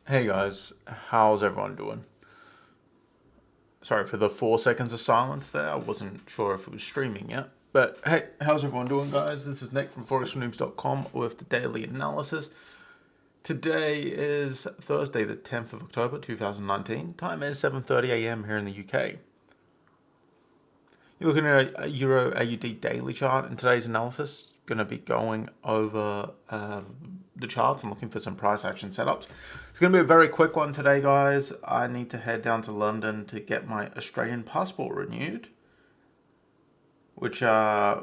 Hey guys, how's everyone doing? Sorry for the 4 seconds of silence there. I wasn't sure if it was streaming yet. But hey, how's everyone doing, guys? This is Nick from ForexNoobs.com with the daily analysis. Today is Thursday, the 10th of October 2019. Time is 7:30 a.m. here in the UK. You're looking at a Euro AUD daily chart in today's analysis. Going to be going over the charts and looking for some price action setups. It's going to be a very quick one today, guys. I need to head down to London to get my Australian passport renewed, which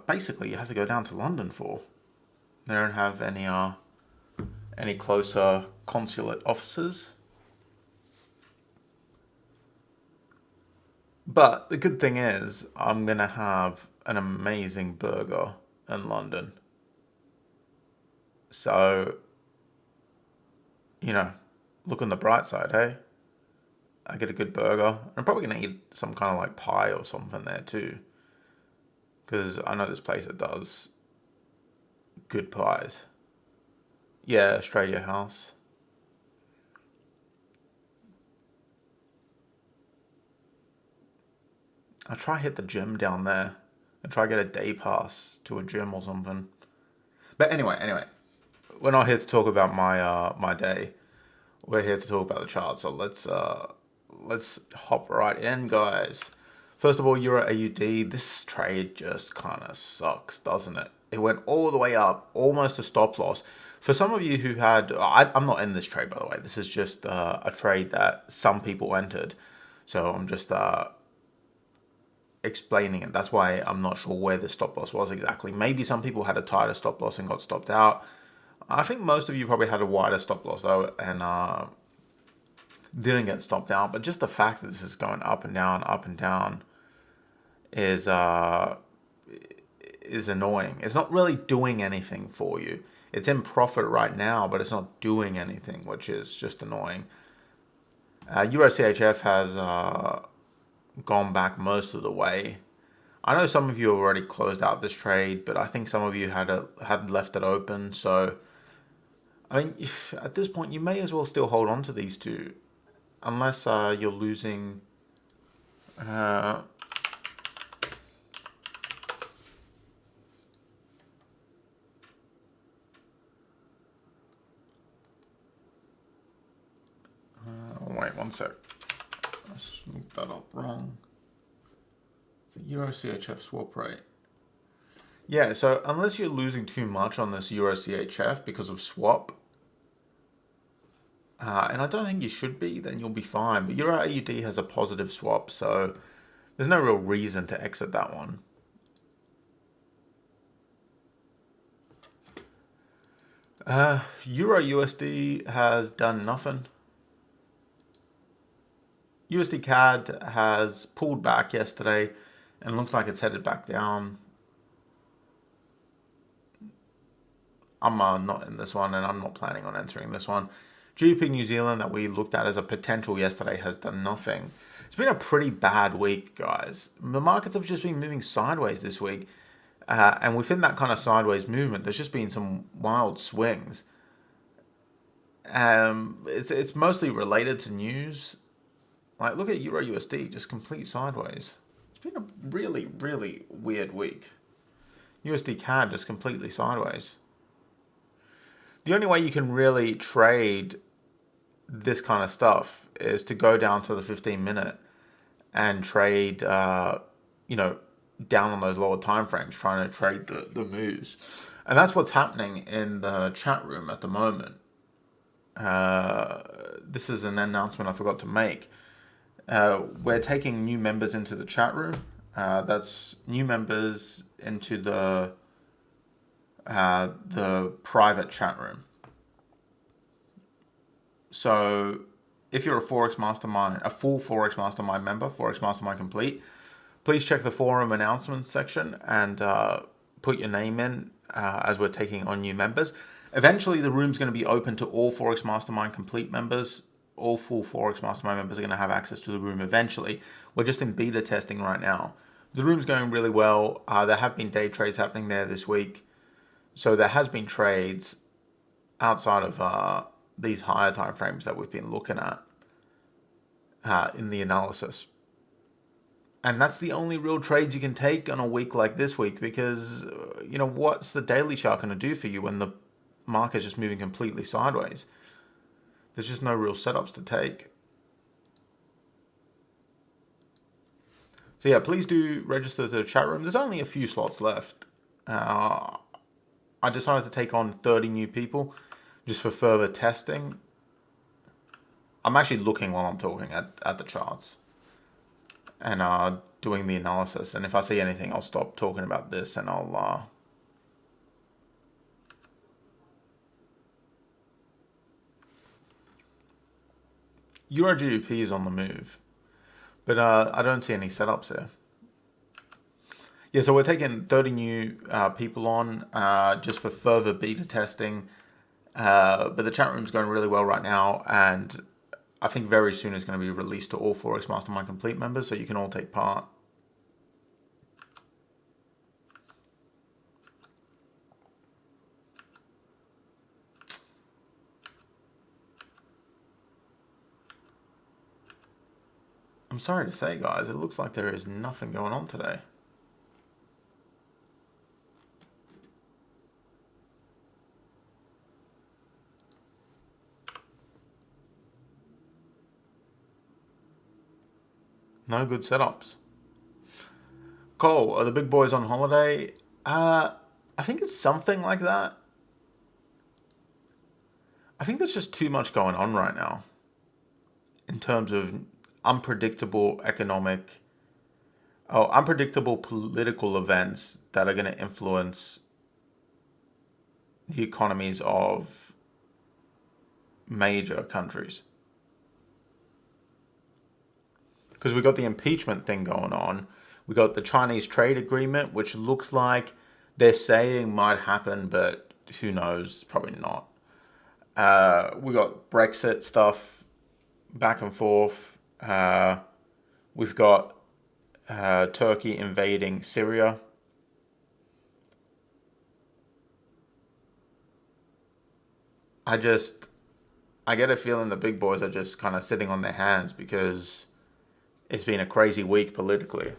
basically you have to go down to London for. They don't have any closer consulate offices. But the good thing is, I'm going to have an amazing burger in London. So, look on the bright side, hey? I get a good burger. I'm probably going to eat some kind of like pie or something there too. Because I know this place that does good pies. Yeah, Australia House. I'll try hit the gym down there. And try get a day pass to a gym or something. But anyway, we're not here to talk about my day. We're here to talk about the chart. So let's hop right in, guys. First of all, Euro AUD. This trade just kind of sucks, doesn't it? It went all the way up, almost a stop loss. For some of you who had, I'm not in this trade, by the way. This is just a trade that some people entered. So I'm just explaining it. That's why I'm not sure where the stop loss was exactly. Maybe some people had a tighter stop loss and got stopped out. I think most of you probably had a wider stop loss though, and didn't get stopped out. But just the fact that this is going up and down, is annoying. It's not really doing anything for you. It's in profit right now, but it's not doing anything, which is just annoying. Euro CHF has gone back most of the way. I know some of you have already closed out this trade, but I think some of you had left it open. So, I mean, at this point, you may as well still hold on to these two, unless you're losing. Wait one sec. Let's look that up wrong. The Euro CHF swap rate. Yeah, so unless you're losing too much on this Euro CHF because of swap, and I don't think you should be, then you'll be fine. But Euro AUD has a positive swap, so there's no real reason to exit that one. Euro USD has done nothing. USD CAD has pulled back yesterday and looks like it's headed back down. I'm not in this one, and I'm not planning on entering this one. GBP New Zealand that we looked at as a potential yesterday has done nothing. It's been a pretty bad week, guys. The markets have just been moving sideways this week. And within that kind of sideways movement, there's just been some wild swings. It's mostly related to news. Like, look at Euro USD, just complete sideways. It's been a really, really weird week. USD CAD just completely sideways. The only way you can really trade this kind of stuff is to go down to the 15-minute and trade, down on those lower time frames, trying to trade the moves. And that's what's happening in the chat room at the moment. This is an announcement I forgot to make. We're taking new members into the chat room. That's new members into the private chat room. So if you're a Forex Mastermind, a full Forex Mastermind member, Forex Mastermind Complete, please check the forum announcements section and put your name in as we're taking on new members. Eventually, the room's going to be open to all Forex Mastermind Complete members. All full Forex Mastermind members are going to have access to the room eventually. We're just in beta testing right now. The room's going really well. There have been day trades happening there this week. So there has been trades outside of these higher time frames that we've been looking at in the analysis. And that's the only real trades you can take on a week like this week, because, what's the daily chart going to do for you when the market's just moving completely sideways? There's just no real setups to take. So yeah, please do register to the chat room. There's only a few slots left. I decided to take on 30 new people just for further testing. I'm actually looking while I'm talking at the charts and doing the analysis. And if I see anything, I'll stop talking about this and I'll Euro GBP is on the move, but I don't see any setups here. Yeah, so we're taking 30 new people on just for further beta testing. But the chat room's going really well right now, and I think very soon it's going to be released to all Forex Mastermind Complete members, so you can all take part. I'm sorry to say, guys, it looks like there is nothing going on today. No good setups. Cole, are the big boys on holiday? I think it's something like that. I think there's just too much going on right now in terms of unpredictable political events that are going to influence the economies of major countries. Because we got the impeachment thing going on. We got the Chinese trade agreement, which looks like they're saying might happen, but who knows? Probably not. We got Brexit stuff back and forth. We've got Turkey invading Syria. I get a feeling the big boys are just kind of sitting on their hands because it's been a crazy week politically.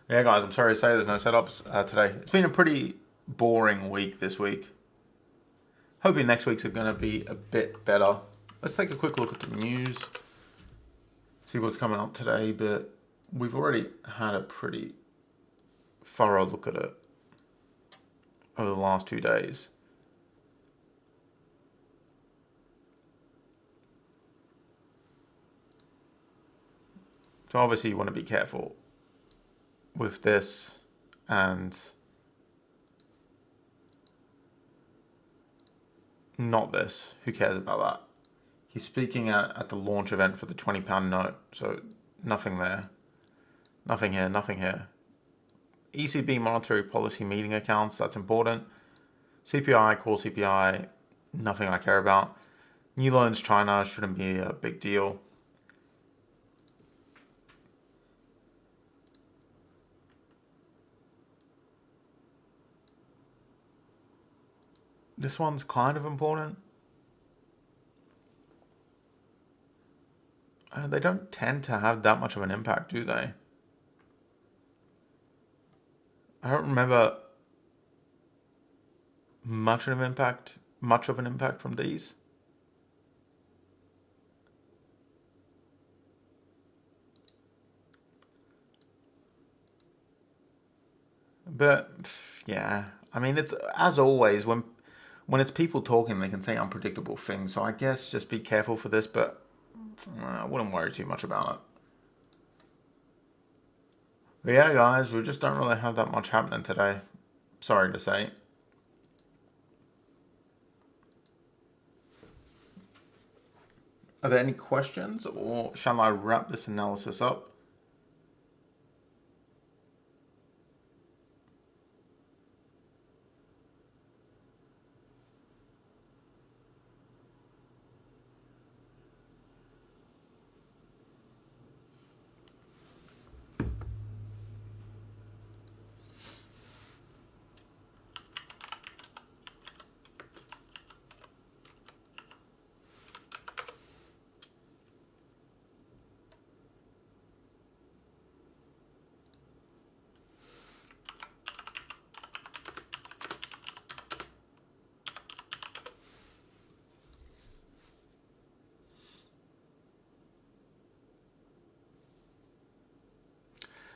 Yeah, guys, I'm sorry to say there's no setups today. It's been a pretty boring week this week. Hoping next week's are going to be a bit better. Let's take a quick look at the news. See what's coming up today, but we've already had a pretty thorough look at it over the last 2 days. So obviously you want to be careful with this and not this. Who cares about that? He's speaking at the launch event for the £20 note, so nothing there. Nothing here, nothing here. ECB monetary policy meeting accounts, that's important. CPI, core CPI, nothing I care about. New loans China shouldn't be a big deal. This one's kind of important. They don't tend to have that much of an impact, do they? I don't remember much of an impact from these. But yeah, I mean, it's as always when it's people talking, they can say unpredictable things. So I guess just be careful for this, but I wouldn't worry too much about it. But yeah, guys, we just don't really have that much happening today. Sorry to say. Are there any questions, or shall I wrap this analysis up?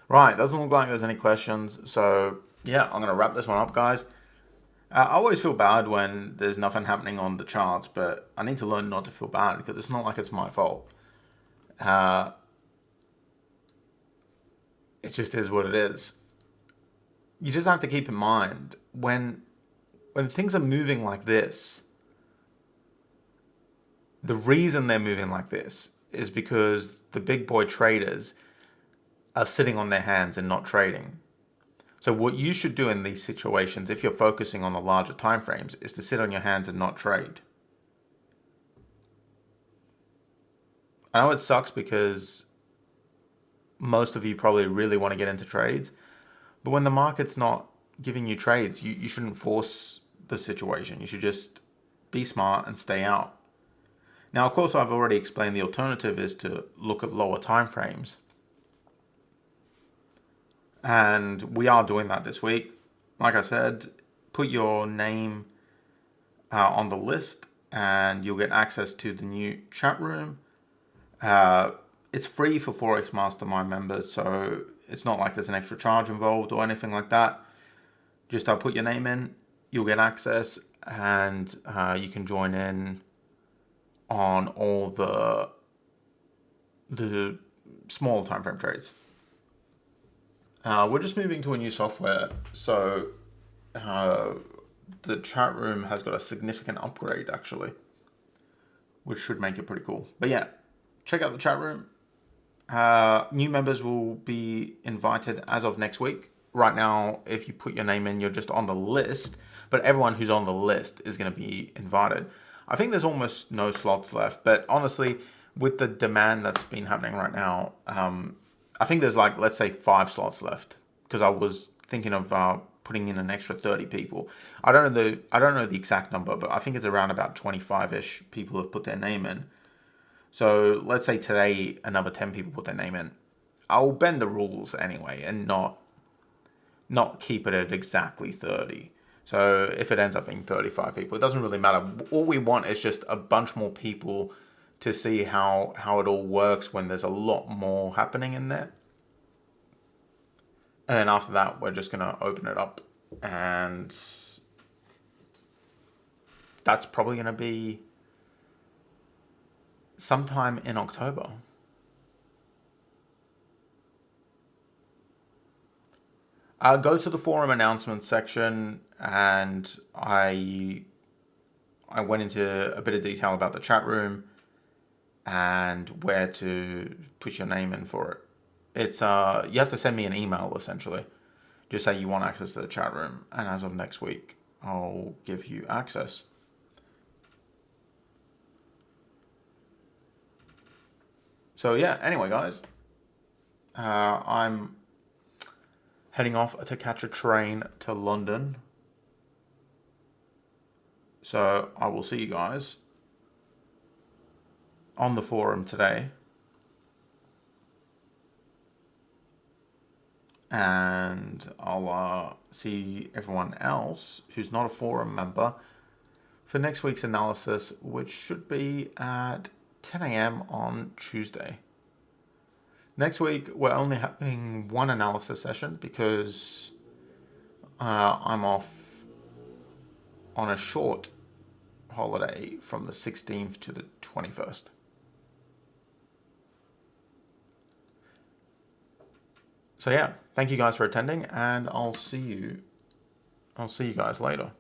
Right, doesn't look like there's any questions. So yeah, I'm gonna wrap this one up, guys. I always feel bad when there's nothing happening on the charts, but I need to learn not to feel bad because it's not like it's my fault. Uh, it just is what it is. You just have to keep in mind when things are moving like this, the reason they're moving like this is because the big boy traders are sitting on their hands and not trading. So what you should do in these situations, if you're focusing on the larger time frames, is to sit on your hands and not trade. I know it sucks because most of you probably really want to get into trades, but when the market's not giving you trades, you shouldn't force the situation. You should just be smart and stay out. Now, of course, I've already explained the alternative is to look at lower time frames. And we are doing that this week. Like I said, put your name on the list and you'll get access to the new chat room. It's free for Forex Mastermind members, so it's not like there's an extra charge involved or anything like that. Just put your name in, you'll get access, and you can join in on all the small time frame trades. We're just moving to a new software, so the chat room has got a significant upgrade actually, which should make it pretty cool. But yeah, check out the chat room. New members will be invited as of next week. Right now, if you put your name in, you're just on the list, but everyone who's on the list is going to be invited. I think there's almost no slots left, but honestly, with the demand that's been happening right now, I think there's like, let's say 5 slots left, because I was thinking of putting in an extra 30 people. I don't know the exact number, but I think it's around about 25-ish people have put their name in. So let's say today another 10 people put their name in. I'll bend the rules anyway and not keep it at exactly 30. So if it ends up being 35 people, it doesn't really matter. All we want is just a bunch more people to see how it all works when there's a lot more happening in there. And then after that, we're just going to open it up. And that's probably going to be sometime in October. Go to the forum announcements section, and I went into a bit of detail about the chat room and where to put your name in for it. It's you have to send me an email essentially. Just say you want access to the chat room, and as of next week, I'll give you access. So yeah, anyway, guys, I'm heading off to catch a train to London. So I will see you guys on the forum today. And I'll see everyone else who's not a forum member for next week's analysis, which should be at 10 a.m. on Tuesday. Next week, we're only having one analysis session because I'm off on a short holiday from the 16th to the 21st. So yeah, thank you guys for attending, and I'll see you guys later.